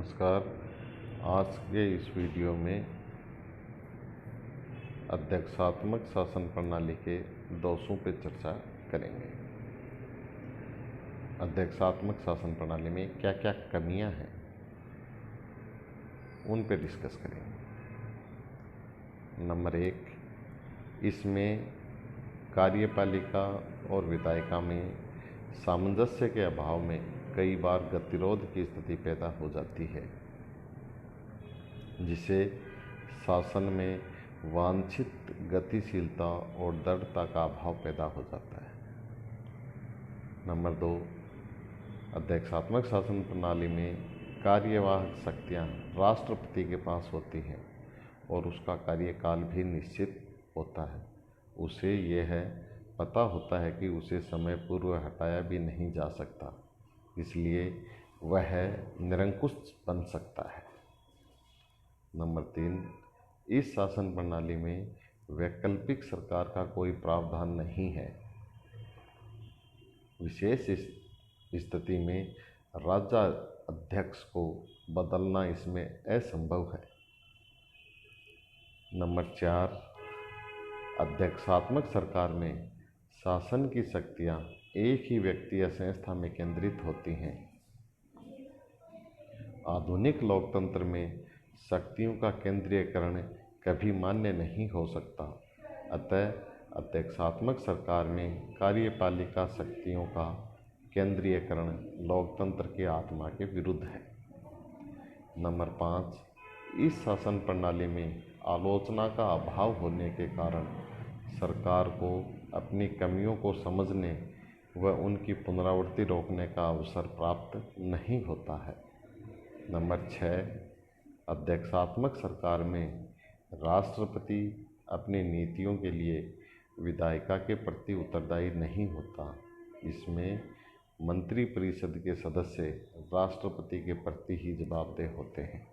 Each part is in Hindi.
नमस्कार। आज के इस वीडियो में अध्यक्षात्मक शासन प्रणाली के दोषों पर चर्चा करेंगे। अध्यक्षात्मक शासन प्रणाली में क्या क्या कमियां हैं उन पर डिस्कस करेंगे। नंबर 1, इसमें कार्यपालिका और विधायिका में सामंजस्य के अभाव में कई बार गतिरोध की स्थिति पैदा हो जाती है, जिससे शासन में वांछित गतिशीलता और दृढ़ता का अभाव पैदा हो जाता है। नंबर 2, अध्यक्षात्मक शासन प्रणाली में कार्यवाहक शक्तियाँ राष्ट्रपति के पास होती हैं और उसका कार्यकाल भी निश्चित होता है। उसे यह पता होता है कि उसे समय पूर्व हटाया भी नहीं जा सकता, इसलिए वह निरंकुश बन सकता है। नंबर 3, इस शासन प्रणाली में वैकल्पिक सरकार का कोई प्रावधान नहीं है। विशेष स्थिति में राज्य अध्यक्ष को बदलना इसमें असंभव है। नंबर 4, अध्यक्षात्मक सरकार में शासन की शक्तियाँ एक ही व्यक्ति या संस्था में केंद्रित होती हैं। आधुनिक लोकतंत्र में शक्तियों का केंद्रीयकरण कभी मान्य नहीं हो सकता। अतः अध्यक्षात्मक सरकार में कार्यपालिका शक्तियों का केंद्रीयकरण लोकतंत्र की आत्मा के विरुद्ध है। नंबर 5, इस शासन प्रणाली में आलोचना का अभाव होने के कारण सरकार को अपनी कमियों को समझने व उनकी पुनरावृत्ति रोकने का अवसर प्राप्त नहीं होता है। नंबर 6, अध्यक्षात्मक सरकार में राष्ट्रपति अपनी नीतियों के लिए विधायिका के प्रति उत्तरदायी नहीं होता। इसमें मंत्रिपरिषद के सदस्य राष्ट्रपति के प्रति ही जवाबदेह होते हैं।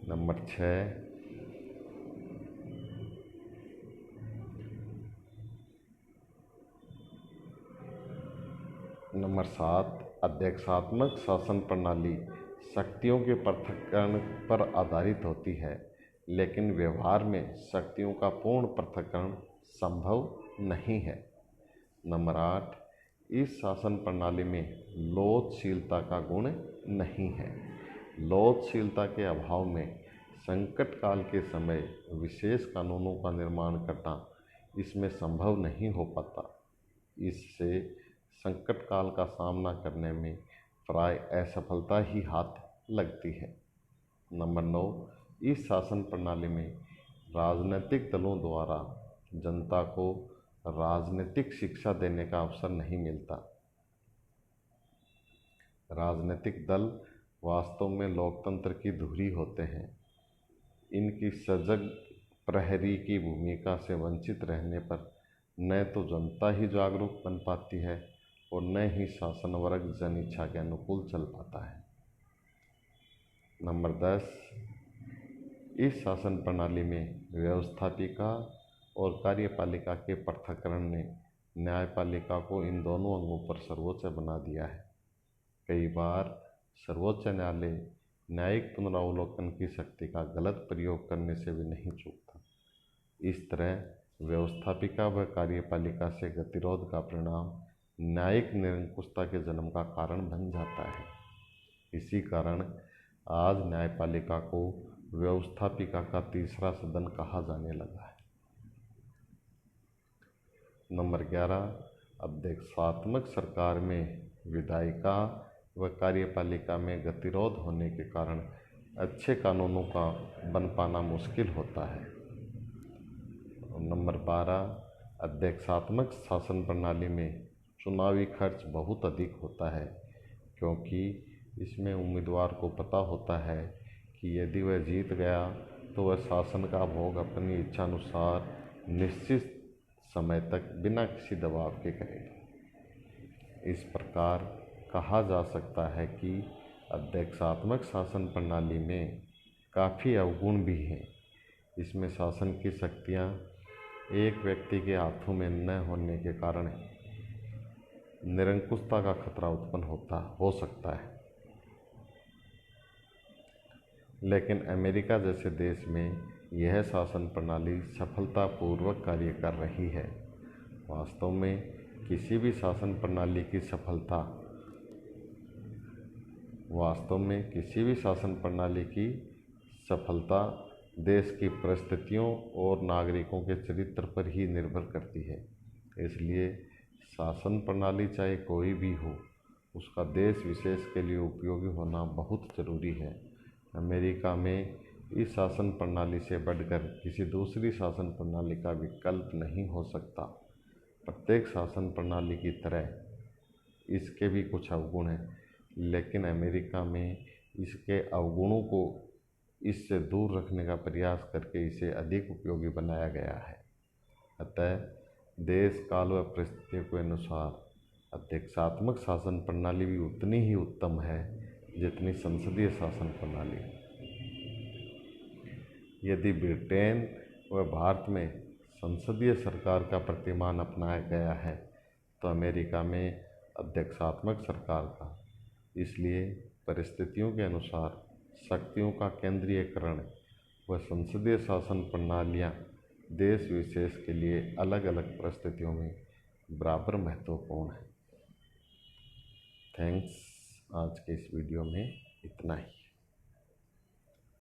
नंबर 6, नंबर 7, अध्यक्षात्मक शासन प्रणाली शक्तियों के पृथक्करण पर आधारित होती है, लेकिन व्यवहार में शक्तियों का पूर्ण पृथक्करण संभव नहीं है। नंबर 8, इस शासन प्रणाली में लोचशीलता का गुण नहीं है। लोचशीलता के अभाव में संकट काल के समय विशेष कानूनों का निर्माण करना इसमें संभव नहीं हो पाता। इससे संकट काल का सामना करने में प्राय असफलता ही हाथ लगती है। नंबर 9, इस शासन प्रणाली में राजनीतिक दलों द्वारा जनता को राजनीतिक शिक्षा देने का अवसर नहीं मिलता। राजनीतिक दल वास्तव में लोकतंत्र की धुरी होते हैं। इनकी सजग प्रहरी की भूमिका से वंचित रहने पर न तो जनता ही जागरूक बन पाती है और न ही शासन वर्ग जन इच्छा के अनुकूल चल पाता है। नंबर 10, इस शासन प्रणाली में व्यवस्थापिका और कार्यपालिका के पृथक्करण ने न्यायपालिका को इन दोनों अंगों पर सर्वोच्च बना दिया है। कई बार सर्वोच्च न्यायालय न्यायिक पुनरावलोकन की शक्ति का गलत प्रयोग करने से भी नहीं चूकता। इस तरह व्यवस्थापिका व कार्यपालिका से गतिरोध का परिणाम न्यायिक निरंकुशता के जन्म का कारण बन जाता है। इसी कारण आज न्यायपालिका को व्यवस्थापिका का तीसरा सदन कहा जाने लगा है। नंबर 11, अध्यक्षात्मक सरकार में विधायिका व कार्यपालिका में गतिरोध होने के कारण अच्छे कानूनों का बन पाना मुश्किल होता है। नंबर 12, अध्यक्षात्मक शासन प्रणाली में चुनावी खर्च बहुत अधिक होता है, क्योंकि इसमें उम्मीदवार को पता होता है कि यदि वह जीत गया तो वह शासन का भोग अपनी इच्छानुसार निश्चित समय तक बिना किसी दबाव के करेगा। इस प्रकार कहा जा सकता है कि अध्यक्षात्मक शासन प्रणाली में काफ़ी अवगुण भी हैं। इसमें शासन की शक्तियाँ एक व्यक्ति के हाथों में न होने के कारण निरंकुशता का खतरा उत्पन्न हो सकता है। लेकिन अमेरिका जैसे देश में यह शासन प्रणाली सफलतापूर्वक कार्य कर रही है। वास्तव में किसी भी शासन प्रणाली की सफलता देश की परिस्थितियों और नागरिकों के चरित्र पर ही निर्भर करती है। इसलिए शासन प्रणाली चाहे कोई भी हो, उसका देश विशेष के लिए उपयोगी होना बहुत ज़रूरी है। अमेरिका में इस शासन प्रणाली से बढ़कर किसी दूसरी शासन प्रणाली का विकल्प नहीं हो सकता। प्रत्येक शासन प्रणाली की तरह इसके भी कुछ अवगुण हैं, लेकिन अमेरिका में इसके अवगुणों को इससे दूर रखने का प्रयास करके इसे अधिक उपयोगी बनाया गया है। अतः देश, काल व परिस्थितियों के अनुसार अध्यक्षात्मक शासन प्रणाली भी उतनी ही उत्तम है जितनी संसदीय शासन प्रणाली। यदि ब्रिटेन व भारत में संसदीय सरकार का प्रतिमान अपनाया गया है तो अमेरिका में अध्यक्षात्मक सरकार का। इसलिए परिस्थितियों के अनुसार शक्तियों का केंद्रीयकरण व संसदीय शासन प्रणालियाँ देश विशेष के लिए अलग अलग परिस्थितियों में बराबर महत्वपूर्ण है। थैंक्स। आज के इस वीडियो में इतना ही।